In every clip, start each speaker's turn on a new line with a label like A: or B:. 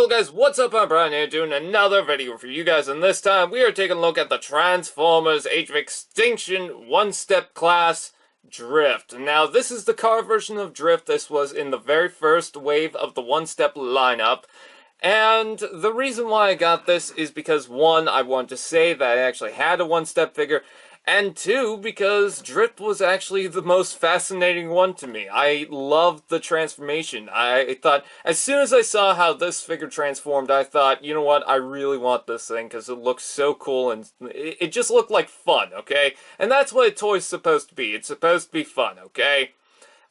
A: guys, what's up? I'm Brian here doing another video for you guys, and this time we are taking a look at the Transformers Age of Extinction one-step class Drift. Now this is the car version of Drift. This was in the very first wave of the one-step lineup. And the reason why I got this is because, one, I want to say that I actually had a one-step figure, and two, because Drift was actually the most fascinating one to me. I loved the transformation. I thought, as soon as I saw how this figure transformed, I thought, you know what, I really want this thing, because it looks so cool, and it just looked like fun, okay? And that's what a toy's supposed to be. It's supposed to be fun, okay?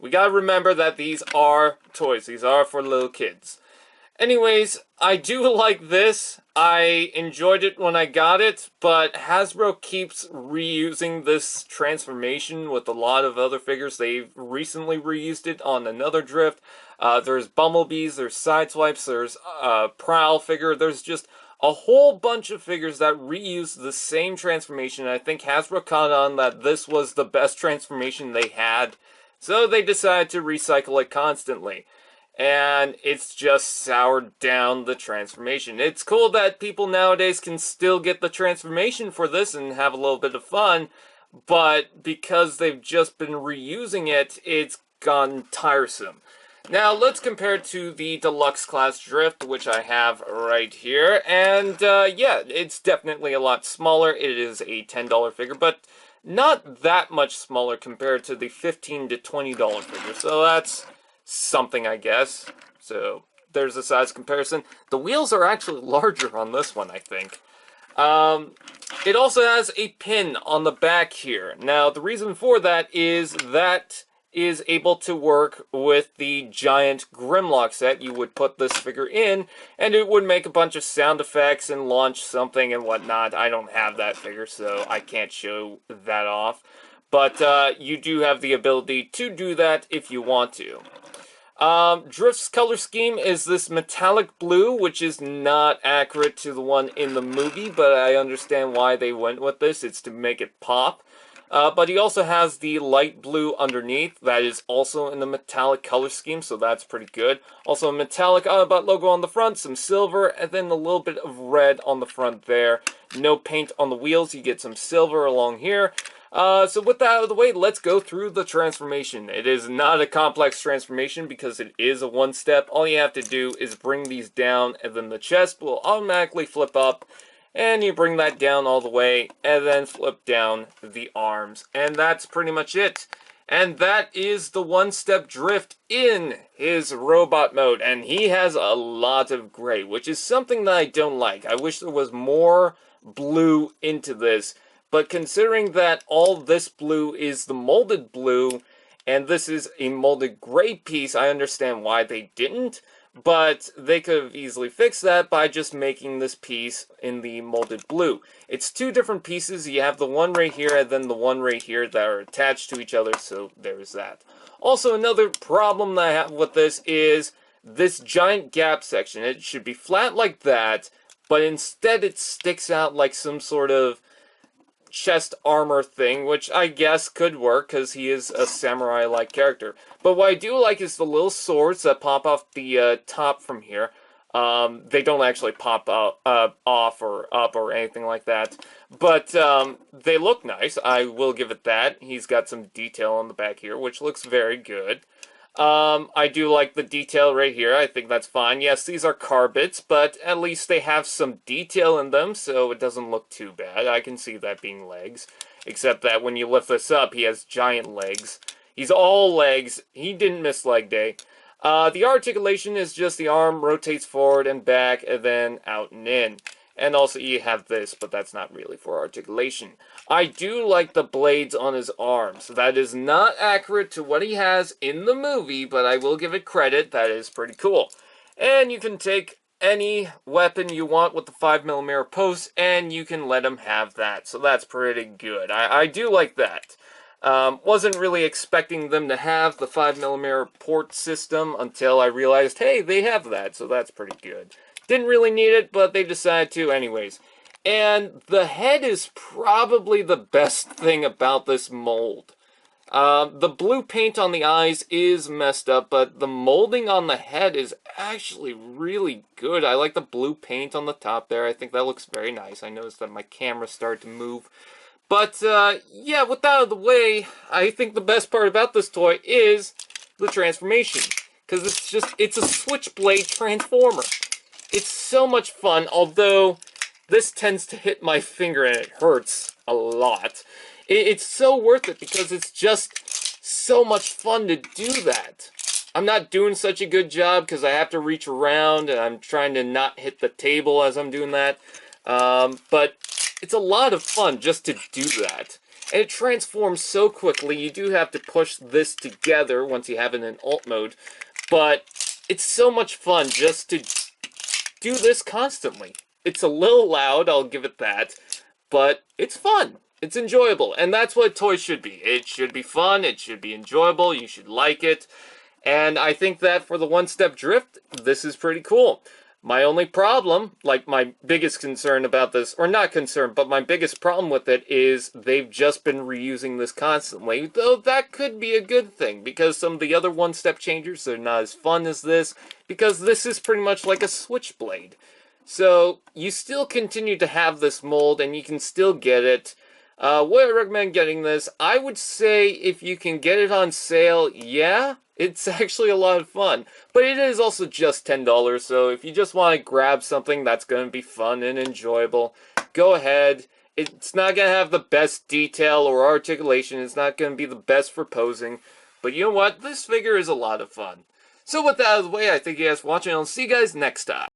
A: We gotta remember that these are toys. These are for little kids. Anyways, I do like this. I enjoyed it when I got it, but Hasbro keeps reusing this transformation with a lot of other figures. They've recently reused it on another Drift. There's Bumblebees, there's Sideswipes, there's Prowl figure. There's just a whole bunch of figures that reuse the same transformation. I think Hasbro caught on that this was the best transformation they had, so they decided to recycle it constantly. And it's just soured down the transformation. It's cool that people nowadays can still get the transformation for this and have a little bit of fun, but because they've just been reusing it, it's gone tiresome. Now, let's compare it to the Deluxe Class Drift, which I have right here, and yeah, it's definitely a lot smaller. It is a $10 figure, but not that much smaller compared to the $15 to $20 figure, so that's something, I guess. So there's a size comparison. The wheels are actually larger on this one, I think. It also has a pin on the back here. Now, the reason for that is able to work with the giant Grimlock set. You would put this figure in, and it would make a bunch of sound effects and launch something and whatnot. I don't have that figure, so I can't show that off. But you do have the ability to do that if you want to. Drift's color scheme is this metallic blue, which is not accurate to the one in the movie, but I understand why they went with this. It's to make it pop. But he also has the light blue underneath. That is also in the metallic color scheme, so that's pretty good. Also a metallic Autobot logo on the front, some silver, and then a little bit of red on the front there. No paint on the wheels. You get some silver along here. So with that out of the way, let's go through the transformation. It is not a complex transformation because it is a one-step. All you have to do is bring these down, and then the chest will automatically flip up, and you bring that down all the way, and then flip down the arms. And that's pretty much it. And that is the one-step Drift in his robot mode. And he has a lot of gray, which is something that I don't like. I wish there was more blue into this. But considering that all this blue is the molded blue, and this is a molded gray piece, I understand why they didn't, but they could have easily fixed that by just making this piece in the molded blue. It's two different pieces. You have the one right here and then the one right here that are attached to each other, so there's that. Also, another problem that I have with this is this giant gap section. It should be flat like that, but instead it sticks out like some sort of chest armor thing, which I guess could work because he is a samurai-like character. But what I do like is the little swords that pop off the top from here. They don't actually pop off or up or anything like that, but they look nice. I will give it that. He's got some detail on the back here, which looks very good. I do like the detail right here. I think that's fine. Yes, these are car bits, but at least they have some detail in them, so it doesn't look too bad. I can see that being legs. Except that when you lift this up, he has giant legs. He's all legs. He didn't miss leg day. The articulation is just the arm rotates forward and back, and then out and in. And also you have this, but that's not really for articulation. I do like the blades on his arms. That is not accurate to what he has in the movie, but I will give it credit. That is pretty cool. And you can take any weapon you want with the 5mm post, and you can let him have that. So that's pretty good. I do like that. Wasn't really expecting them to have the 5mm port system until I realized, hey, they have that. So that's pretty good. Didn't really need it, but they decided to anyways. And the head is probably the best thing about this mold. The blue paint on the eyes is messed up, but the molding on the head is actually really good. I like the blue paint on the top there. I think that looks very nice. I noticed that my camera started to move. But, yeah, with that out of the way, I think the best part about this toy is the transformation. Because it's a switchblade transformer. It's so much fun, although this tends to hit my finger and it hurts a lot. It's so worth it because it's just so much fun to do that. I'm not doing such a good job because I have to reach around and I'm trying to not hit the table as I'm doing that. But it's a lot of fun just to do that. And it transforms so quickly. You do have to push this together once you have it in alt mode. But it's so much fun just to do this constantly. It's a little loud, I'll give it that. But it's fun. It's enjoyable. And that's what toys should be. It should be fun. It should be enjoyable. You should like it. And I think that for the one-step drift, this is pretty cool. My only problem, like my biggest concern about this, or not concern, but my biggest problem with it is they've just been reusing this constantly, though that could be a good thing, because some of the other one-step changers are not as fun as this, because this is pretty much like a switchblade. So, you still continue to have this mold, and you can still get it. Would I recommend getting this? I would say if you can get it on sale, yeah, it's actually a lot of fun. But it is also just $10, so if you just want to grab something that's going to be fun and enjoyable, go ahead. It's not going to have the best detail or articulation. It's not going to be the best for posing. But you know what? This figure is a lot of fun. So with that out of the way, I thank you guys for watching, and I'll see you guys next time.